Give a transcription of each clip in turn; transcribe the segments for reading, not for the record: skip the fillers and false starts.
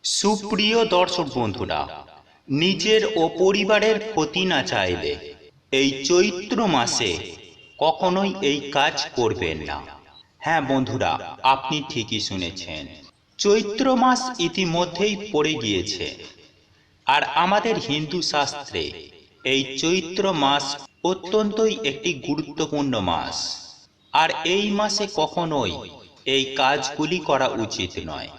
সুপ্রিয় দর্শক বন্ধুরা, নিজের ও পরিবারের ক্ষতি না চাইলে এই চৈত্র মাসে কখনোই এই কাজ করবেন না। হ্যাঁ বন্ধুরা, আপনি ঠিকই শুনেছেন, চৈত্র মাস ইতিমধ্যেই পড়ে গিয়েছে। আর আমাদের হিন্দু শাস্ত্রে এই চৈত্র মাস অত্যন্তই একটি গুরুত্বপূর্ণ মাস। আর এই মাসে কখনোই এই কাজগুলি করা উচিত নয়।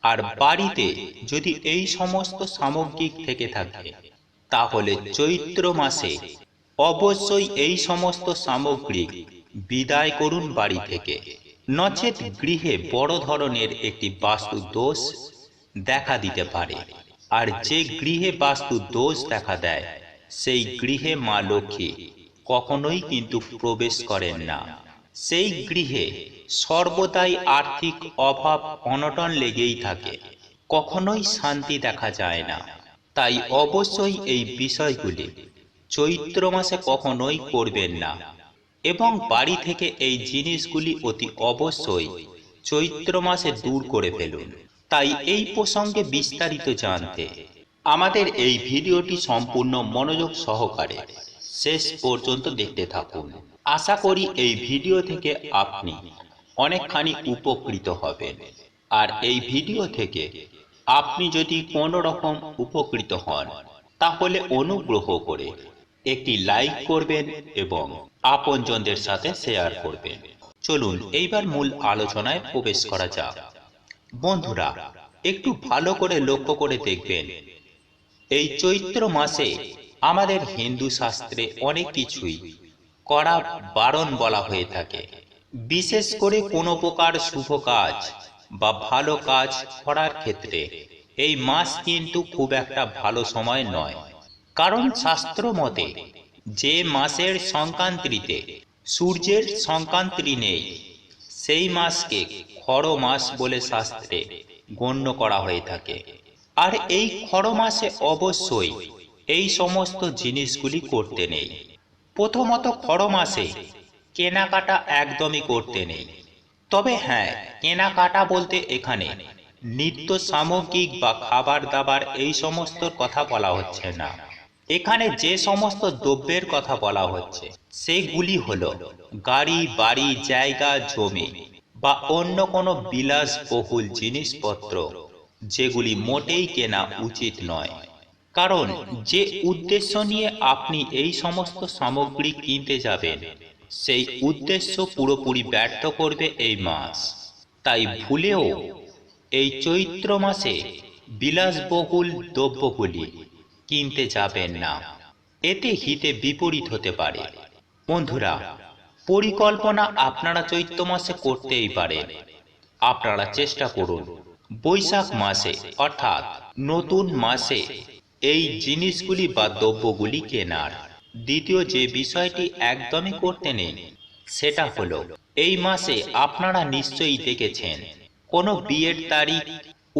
আর বাড়িতে যদি এই সমস্ত সামগ্রী থেকে থাকে, তাহলে চৈত্র মাসে অবশ্যই এই সমস্ত সামগ্রী বিদায় করুন বাড়ি থেকে। নচেৎ গৃহে বড় ধরনের একটি বাস্তু দোষ দেখা দিতে পারে। আর যে গৃহে বাস্তু দোষ দেখা দেয়, সেই গৃহে মা লক্ষ্মী কখনোই কিন্তু প্রবেশ করেন না। সেই গৃহে সর্বদাই আর্থিক অভাব অনটন লেগেই থাকে, কখনোই শান্তি দেখা যায় না। তাই অবশ্যই এই বিষয়গুলি চৈত্র মাসে কখনোই করবেন না, এবং বাড়ি থেকে এই জিনিসগুলি অতি অবশ্যই চৈত্র মাসে দূর করে ফেলুন। তাই এই প্রসঙ্গে বিস্তারিত জানতে আমাদের এই ভিডিওটি সম্পূর্ণ মনোযোগ সহকারে শেষ পর্যন্ত দেখতে থাকুন। আশা করি এই ভিডিও থেকে আপনি অনেকখানি উপকৃত হবেন। আর এই ভিডিও থেকে আপনি যদি কোনো রকম উপকৃত হন, তাহলে অনুগ্রহ করে একটি লাইক করবেন এবং আপনজনদের সাথে শেয়ার করবেন। চলুন এইবার মূল আলোচনায় প্রবেশ করা যাক। বন্ধুরা, একটু ভালো করে লক্ষ্য করে দেখবেন, এই চৈত্র মাসে আমাদের হিন্দু শাস্ত্রে অনেক কিছুই করা বারণ বলা হয়ে থাকে। বিশেষ করে কোনো প্রকার শুভ কাজ বা ভালো কাজ করার ক্ষেত্রে এই মাস কিন্তু খুব একটা ভালো সময় নয়। কারণ শাস্ত্র মতে যে মাসের সংক্রান্তিতে সূর্যের সংক্রান্তি নেই, সেই মাসকে খর মাস বলে শাস্ত্রে গণ্য করা হয়ে থাকে। আর এই খর মাসে অবশ্যই এই সমস্ত জিনিসগুলি করতে নেই। প্রথমত, খর মাসে কেনাকাটা একদমই করতে নেই। তবে হ্যাঁ, কেনাকাটা বলতে এখানে নিত্য সামগ্রিক বা খাবার দাবার এই সমস্ত কথা বলা হচ্ছে না। এখানে যে সমস্ত দ্রব্যের কথা বলা হচ্ছে সেগুলি হলো গাড়ি, বাড়ি, জায়গা, জমি বা অন্য কোনো বিলাসবহুল জিনিসপত্র, যেগুলি মোটেই কেনা উচিত নয়। কারণ যে উদ্দেশ্য নিয়ে আপনি এই সমস্ত সামগ্রী কিনতে যাবেন, সেই উদ্দেশ্য পুরোপুরি ব্যর্থ করবে এই মাস। তাই ভুলেও এই চৈত্র মাসে বিলাসবহুল দ্রব্যগুলি কিনতে যাবেন না, এতে হিতে বিপরীত হতে পারে। বন্ধুরা, পরিকল্পনা আপনারা চৈত্র মাসে করতেই পারেন। আপনারা চেষ্টা করুন বৈশাখ মাসে, অর্থাৎ নতুন মাসে এই জিনিসগুলি বা দ্রব্যগুলি কেনার। দ্বিতীয় যে বিষয়টি একদমই করতে নেই, সেটা হলো এই মাসে আপনারা নিশ্চয়ই দেখেছেন কোনো বিয়ের তারিখ,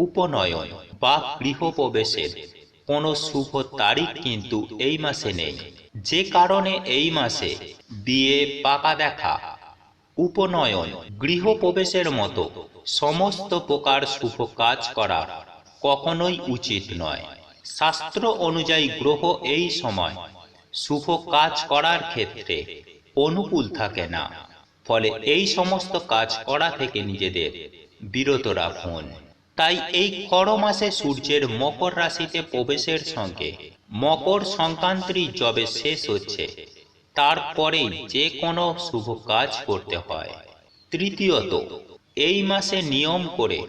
উপনয়ন বা গৃহপ্রবেশের কোনো শুভ তারিখ কিন্তু এই মাসে নেই। যে কারণে এই মাসে বিয়ে, পাকা দেখা, উপনয়ন, গৃহপ্রবেশের মতো সমস্ত প্রকার শুভ কাজ করা কখনোই উচিত নয়। শাস্ত্র অনুযায়ী গ্রহ এই সময় শুভ কাজ করার ক্ষেত্রে অনুকূল থাকে না। ফলে এই সমস্ত কাজ করা থেকে নিজেদের বিরত রাখুন। তাই এই খর মাসে সূর্যের মকর রাশিতে প্রবেশের সঙ্গে মকর সংক্রান্তি যবে শেষ হচ্ছে, তারপরেই যে কোনো শুভ কাজ করতে হয়। তৃতীয়ত, এই মাসে নিয়ম করে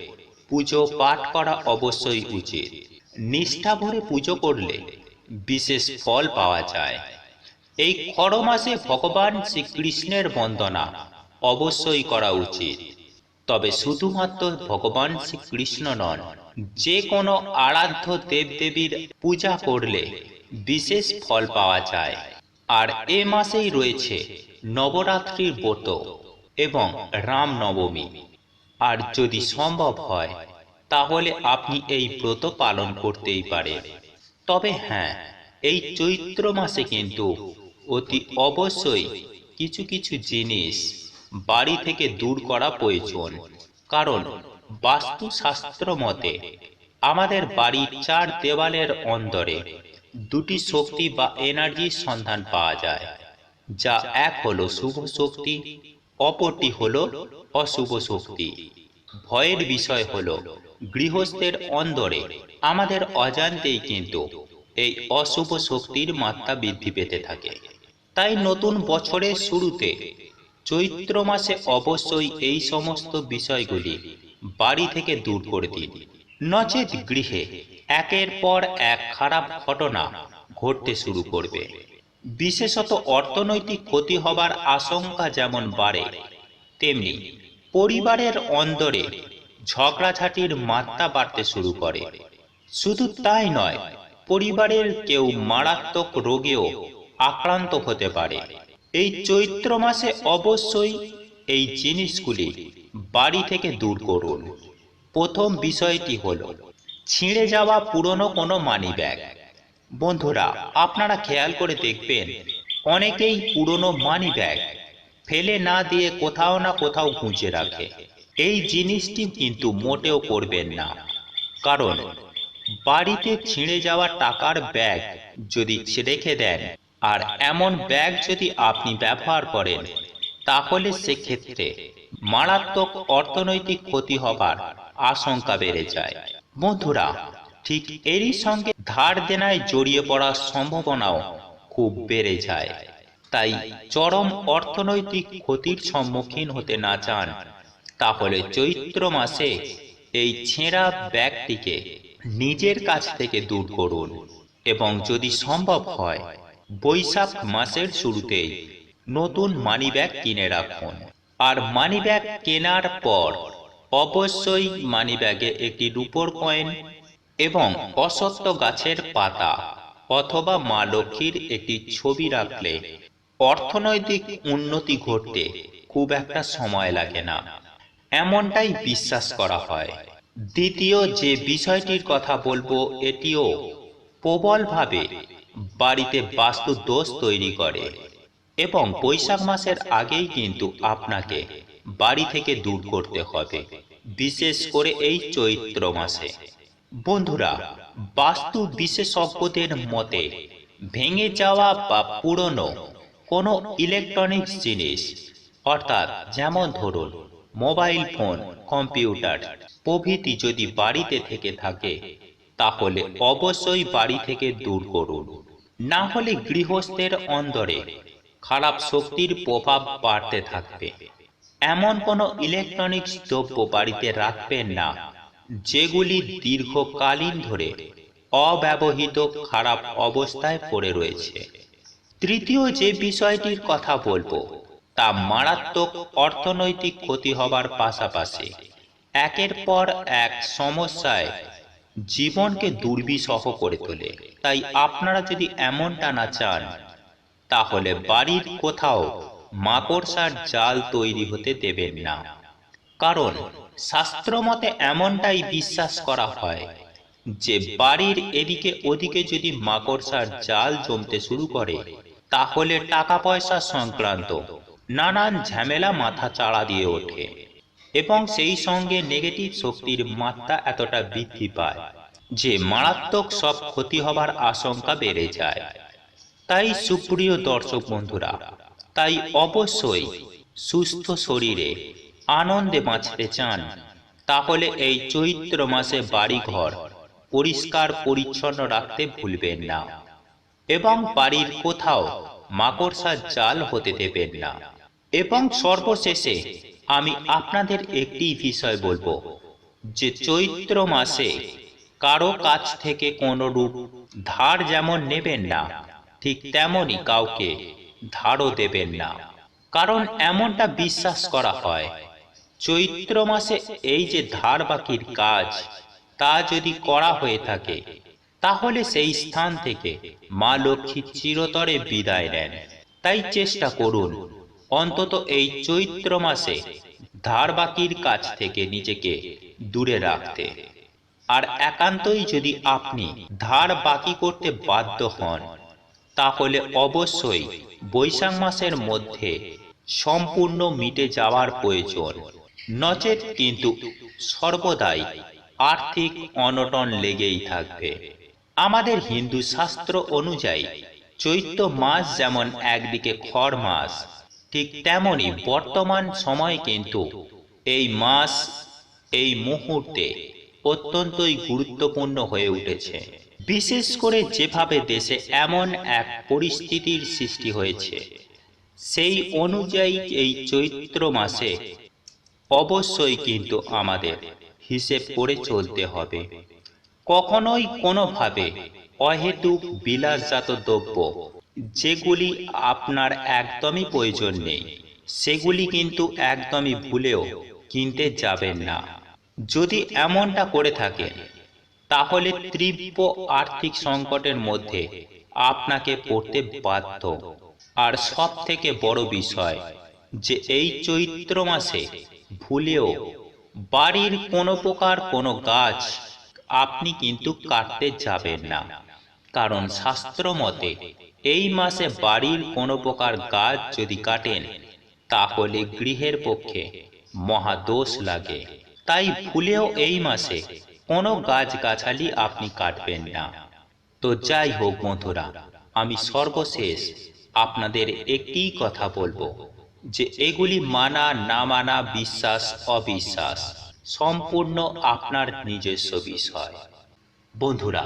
পুজো পাঠ করা অবশ্যই উচিত। নিষ্ঠা ভরে পুজো করলে বিশেষ ফল পাওয়া যায়। এই খর মাসে ভগবান শ্রীকৃষ্ণের বন্দনা অবশ্যই করা উচিত। তবে শুধুমাত্র ভগবান শ্রীকৃষ্ণ নন, যে কোনো আরাধ্য দেবদেবীর পূজা করলে বিশেষ ফল পাওয়া যায়। আর এ মাসেই রয়েছে নবরাত্রির ব্রত এবং রাম নবমী। আর যদি সম্ভব হয়, তাহলে আপনি এই ব্রত পালন করতেই পারেন। তবে হ্যাঁ, এই চৈত্র মাসে কিন্তু অতি অবশ্যই কিছু কিছু জিনিস বাড়ি থেকে দূর করা প্রয়োজন। কারণ বাস্তুশাস্ত্র মতে আমাদের বাড়ির চার দেওয়ালের অন্দরে দুটি শক্তি বা এনার্জির সন্ধান পাওয়া যায়, যা এক হলো শুভ শক্তি, অপরটি হলো অশুভ শক্তি। ভয়ের বিষয় হলো গৃহস্থের অন্দরে আমাদের অজান্তেই কিন্তু এই অশুভ শক্তির মাত্রা বৃদ্ধি পেতে থাকে। তাই নতুন বছরের শুরুতে চৈত্র মাসে অবশ্যই এই সমস্ত বিষয়গুলি বাড়ি থেকে দূর করে দিন, নচেৎ গৃহে একের পর এক খারাপ ঘটনা ঘটতে শুরু করবে। বিশেষত অর্থনৈতিক ক্ষতি হবার আশঙ্কা যেমন বাড়ে, তেমনি পরিবারের অন্দরে ঝগড়াঝাটির মাত্রা বাড়তে শুরু করে। শুধু তাই নয়, পরিবারের কেউ মারাত্মক রোগেও আক্রান্ত হতে পারে। এই চৈত্র মাসে অবশ্যই এই জিনিসগুলি বাড়ি থেকে দূর করুন। প্রথম বিষয়টি হলো ছিঁড়ে যাওয়া পুরনো কোনো মানি ব্যাগ। বন্ধুরা, আপনারা খেয়াল করে দেখবেন অনেকেই পুরনো মানি ব্যাগ ফেলে না দিয়ে কোথাও না কোথাও গুঁজে রাখে। এই জিনিসটি কিন্তু মোটেও করবেন না, কারণ বাড়িতে ছিঁড়ে যাওয়া টাকার ব্যাগ যদি রেখে দেন আর এমন ব্যাগ যদি আপনি ব্যবহার করেন, তাহলে সেক্ষেত্রে মারাত্মক অর্থনৈতিক ক্ষতি হবার আশঙ্কা বেড়ে যায়। বন্ধুরা, ঠিক এরই সঙ্গে ধার দেনায় জড়িয়ে পড়ার সম্ভাবনাও খুব বেড়ে যায়। তাই চরম অর্থনৈতিক ক্ষতির সম্মুখীন হতে না চান, তাহলে চৈত্র মাসে এই ছেঁড়া ব্যাগটিকে নিজের কাছ থেকে দূর করুন এবং যদি সম্ভব হয় বৈশাখ মাসের শুরুতেই নতুন মানিব্যাগ কিনে রাখুন। আর মানিব্যাগ কেনার পর অবশ্যই মানিব্যাগে একটি রূপোর কয়েন এবং অশ্বত্থ গাছের পাতা অথবা মা লক্ষ্মীর একটি ছবি রাখলে অর্থনৈতিক উন্নতি ঘটতে খুব একটা সময় লাগে না, এমনটাই বিশ্বাস করা হয়। দ্বিতীয় যে বিষয়টির কথা বলবো, এটিও প্রবলভাবে বাড়িতে বাস্তু দোষ তৈরি করে এবং বৈশাখ মাসের আগেই কিন্তু আপনাকে বাড়ি থেকে দূর করতে হবে, বিশেষ করে এই চৈত্র মাসে। বন্ধুরা, বাস্তু বিশেষজ্ঞদের মতে ভেঙে যাওয়া বা পুরনো কোনো ইলেকট্রনিক্স জিনিস, অর্থাৎ যেমন ধরুন মোবাইল ফোন, কম্পিউটার প্রভৃতি যদি বাড়িতে থেকে থাকে, তাহলে অবশ্যই বাড়ি থেকে দূর করুন। না হলে গৃহস্থের অন্দরে খারাপ শক্তির প্রভাব বাড়তে থাকবে। এমন কোনো ইলেকট্রনিক্স দ্রব্য বাড়িতে রাখবেন না যেগুলি দীর্ঘকালীন ধরে অব্যবহৃত খারাপ অবস্থায় পড়ে রয়েছে। তৃতীয় যে বিষয়টির কথা বলবো, তা মারাত্মক অর্থনৈতিক ক্ষতি হবার পাশাপাশি একের পর এক সমস্যায় জীবনকে দুর্বিষহ করে তোলে। তাই আপনারা যদি এমনটা না চান, তাহলে বাড়ির কোথাও মাকড়সার জাল তৈরি হতে দেবেন না, কারণ শাস্ত্রমতে এমনটাই বিশ্বাস করা হয় যে বাড়ির এদিকে ওদিকে যদি মাকড়সার জাল জমতে শুরু করে, তাহলে টাকা পয়সা সংক্রান্ত নানান ঝামেলা মাথা চাড়া দিয়ে ওঠে এবং সেই সঙ্গে নেগেটিভ শক্তির মাত্রা এতটা বৃদ্ধি পায় যে মারাত্মক সব ক্ষতি হবার আশঙ্কা বেড়ে যায়। তাই সুপ্রিয় দর্শক বন্ধুরা, তাই অবশ্যই সুস্থ শরীরে আনন্দে বাঁচতে চান, তাহলে এই চৈত্র মাসে বাড়িঘর পরিষ্কার পরিচ্ছন্ন রাখতে ভুলবেন না এবং বাড়ির কোথাও মাকড়সার জাল হতে দেবেন না। এবং সর্বশেষে আমি আপনাদের একটি বিষয় বলবো যে চৈত্র মাসে কারো কাছ থেকে কোনো রূপ ধার যেমন নেবেন না, ঠিক তেমনি কাউকে ধারও দেবেন না, কারণ এমনটা বিশ্বাস করা হয় চৈত্র মাসে এই যে ধার বাকির কাজ, তা যদি করা হয়ে থাকে, তাহলে সেই স্থান থেকে মা লক্ষ্মী চিরতরে বিদায় নেন। তাই চেষ্টা করুন অন্তত এই চৈত্র মাসে ধার বাকির কাছ থেকে নিজেকে দূরে রাখতে। আর একান্তই যদি আপনি ধার বাকি করতে বাধ্য হন, তাহলে অবশ্যই বৈশাখ মাসের মধ্যে সম্পূর্ণ মিটে যাওয়ার প্রয়োজন, নচেৎ কিন্তু সর্বদাই আর্থিক অনটন লেগেই থাকবে। আমাদের হিন্দু শাস্ত্র অনুযায়ী চৈত্র মাস যেমন একদিকে খর মাস, ঠিক তেমনি বর্তমান সময় কিন্তু এই মাস এই মুহূর্তে অত্যন্তই গুরুত্বপূর্ণ হয়ে উঠেছে। বিশেষ করে যেভাবে দেশে এমন এক পরিস্থিতির সৃষ্টি হয়েছে, সেই অনুযায়ী এই চৈত্র মাসে অবশ্যই কিন্তু আমাদের হিসেব করে চলতে হবে। কখনোই কোনোভাবে অহেতুক বিলাসজাত দ্রব্য যেগুলি আপনার একদমই প্রয়োজন নেই, সেগুলি কিন্তু একদমই ভুলেও কিনতে যাবেন না। যদি এমনটা করে থাকেন, তাহলে তীব্র আর্থিক সংকটের মধ্যে আপনাকে পড়তে বাধ্য। আর সব থেকে বড় বিষয় যে এই চৈত্র মাসে ভুলেও বাড়ির কোনো প্রকার কোনো গাছ আপনি কিন্তু কাটতে যাবেন না, কারণ শাস্ত্র মতে এই মাসে বাড়ির কোনো প্রকার গাছ যদি কাটেন, তাহলে গৃহের পক্ষে মহাদোষ লাগে। তাই ভুলেও এই মাসে কোনো গাছগাছালি আপনি কাটবেন না। তো যাই হোক বন্ধুরা, আমি সর্বশেষ আপনাদের একটি কথা বলবো যে এগুলি মানা না মানা, বিশ্বাস অবিশ্বাস সম্পূর্ণ আপনার নিজস্ব বিষয়। বন্ধুরা,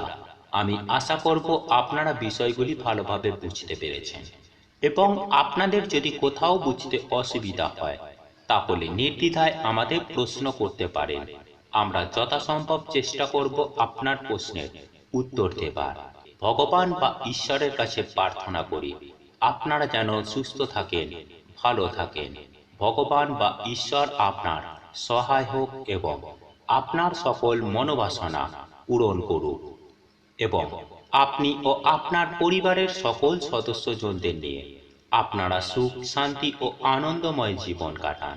আমি আশা করব আপনারা বিষয়গুলি ভালোভাবে বুঝতে পেরেছেন, এবং আপনাদের যদি কোথাও বুঝতে অসুবিধা হয় তাহলে নির্দ্বিধায় আমাদের প্রশ্ন করতে পারেন। আমরা যথাসম্ভব চেষ্টা করব আপনার প্রশ্নের উত্তর দেবার। ভগবান বা ঈশ্বরের কাছে প্রার্থনা করি আপনারা যেন সুস্থ থাকেন, ভালো থাকেন। ভগবান বা ঈশ্বর আপনার সহায় হোক এবং আপনার সকল মনোবাসনা পূরণ করুক, এবং আপনি ও আপনার পরিবারের সকল সদস্যজনদের নিয়ে আপনারা সুখ, শান্তি ও আনন্দময় জীবন কাটান।